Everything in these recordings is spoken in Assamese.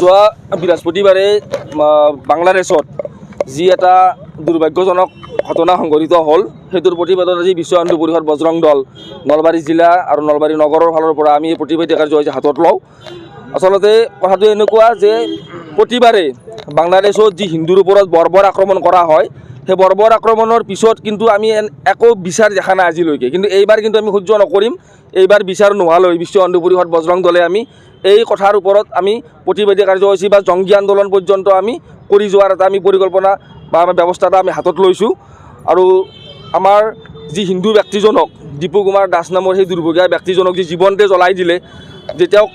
যোৱা বৃহস্পতিবাৰে বাংলাদেশত যি এটা দুৰ্ভাগ্যজনক ঘটনা সংঘটিত হ'ল সেইটোৰ প্ৰতিবাদত আজি বিশ্ব হিন্দু পৰিষদ বজৰং দল নলবাৰী জিলা আৰু নলবাৰী নগৰৰ ফালৰ পৰা আমি এই প্ৰতিবাদী কাৰ্য আজি হাতত লওঁ। আচলতে কথাটো এনেকুৱা যে প্ৰতিবাৰে বাংলাদেশত যি হিন্দুৰ ওপৰত বৰ্বৰ আক্ৰমণ কৰা হয় সেই বৰ্বৰ আক্ৰমণৰ পিছত কিন্তু আমি একো বিচাৰ দেখা নাই আজিলৈকে, কিন্তু এইবাৰ কিন্তু আমি সহ্য নকৰিম। এইবাৰ বিচাৰ নোহোৱালৈ বিশ্ব হিন্দু পৰিষদ বজৰং দলে আমি এই কথাৰ ওপৰত আমি প্ৰতিবাদী কাৰ্যসূচী বা জংগী আন্দোলন পৰ্যন্ত আমি কৰি যোৱাৰ এটা আমি পৰিকল্পনা বা ব্যৱস্থা এটা আমি হাতত লৈছোঁ। আৰু আমাৰ যি হিন্দু ব্যক্তিজনক দীপু কুমাৰ দাস নামৰ সেই দুৰ্ভগীয়া ব্যক্তিজনক যি জীৱনতে জ্বলাই দিলে, যে তেওঁক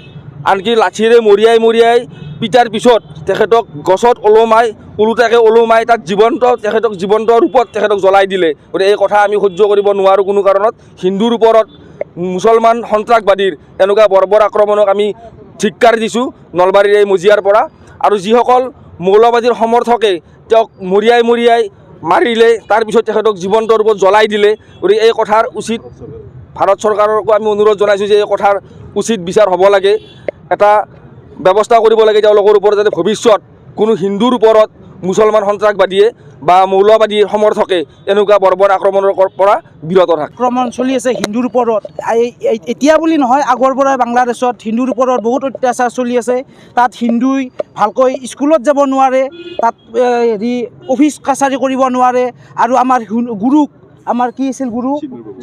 আনকি লাঠিৰে মৰিয়াই পিটাৰ পিছত তেখেতক গছত ওলোটাকৈ ওলোমাই তাত তেখেতক জীৱন্ত ৰূপত তেখেতক জ্বলাই দিলে। গতিকে এই কথা আমি সহ্য কৰিব নোৱাৰোঁ কোনো কাৰণত। হিন্দুৰ ওপৰত মুছলমান সন্ত্ৰাসবাদীৰ এনেকুৱা বৰ্বৰ আক্ৰমণক আমি ধিক্কাৰ দিছোঁ নলবাৰীৰ এই মজিয়াৰ পৰা। আৰু যিসকল মৌলবাদীৰ সমৰ্থকে তেওঁক মৰিয়াই মাৰিলে তাৰপিছত তেখেতক জীৱন্ত ৰূপত জ্বলাই দিলে। গতিকে এই কথাৰ উচিত ভাৰত চৰকাৰকো আমি অনুৰোধ জনাইছোঁ যে এই কথাৰ উচিত বিচাৰ হ'ব লাগে, এটা ব্যৱস্থা কৰিব লাগে তেওঁলোকৰ ওপৰত, যাতে ভৱিষ্যত কোনো হিন্দুৰ ওপৰত মুছলমান সন্ত্ৰাসবাদীয়ে বা মৌলবাদীৰ সমৰ্থকে এনেকুৱা বৰ্বৰ আক্ৰমণৰ পৰা বিৰত থাকে। আক্ৰমণ চলি আছে হিন্দুৰ ওপৰত, এতিয়া বুলি নহয় আগৰ পৰাই বাংলাদেশত হিন্দুৰ ওপৰত বহুত অত্যাচাৰ চলি আছে। তাত হিন্দুই ভালকৈ স্কুলত যাব নোৱাৰে, তাত অফিচ কাছাৰী কৰিব নোৱাৰে। আৰু আমাৰ গুৰুক, আমাৰ কি আছিল গুৰু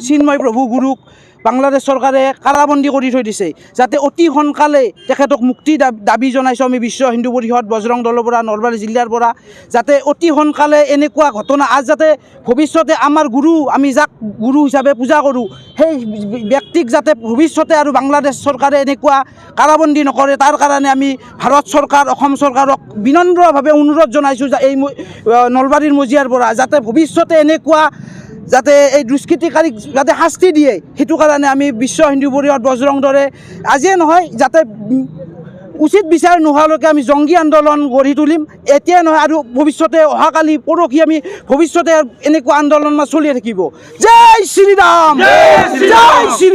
চিন্ময় প্ৰভু গুৰুক বাংলাদেশ চৰকাৰে কাৰাবন্দী কৰি থৈ দিছে, যাতে অতি সোনকালে তেখেতক মুক্তি দাবী জনাইছোঁ আমি বিশ্ব হিন্দু পৰিষদ বজৰং দলৰ পৰা নলবাৰী জিলাৰ পৰা, যাতে অতি সোনকালে এনেকুৱা ঘটনা যাতে ভৱিষ্যতে আমাৰ গুৰু, আমি যাক গুৰু হিচাপে পূজা কৰোঁ, সেই ব্যক্তিক যাতে ভৱিষ্যতে আৰু বাংলাদেশ চৰকাৰে এনেকুৱা কাৰাবন্দী নকৰে, তাৰ কাৰণে আমি ভাৰত চৰকাৰ অসম চৰকাৰক বিনম্ৰভাৱে অনুৰোধ জনাইছোঁ যে এই নলবাৰীৰ মজিয়াৰ পৰা যাতে ভৱিষ্যতে এনেকুৱা যাতে এই দুষ্কৃতিকাৰীক যাতে শাস্তি দিয়ে, সেইটো কাৰণে আমি বিশ্ব হিন্দু পৰিষদ বজৰং দলে আজিয়ে নহয় যাতে উচিত বিচাৰ নোহোৱালৈকে আমি জংগী আন্দোলন গঢ়ি তুলিম। এতিয়াই নহয় আৰু ভৱিষ্যতে অহাকালি পৰহি আমি ভৱিষ্যতে এনেকুৱা আন্দোলন চলিয়ে থাকিব। জয় শ্ৰীৰাম, জয় শ্ৰী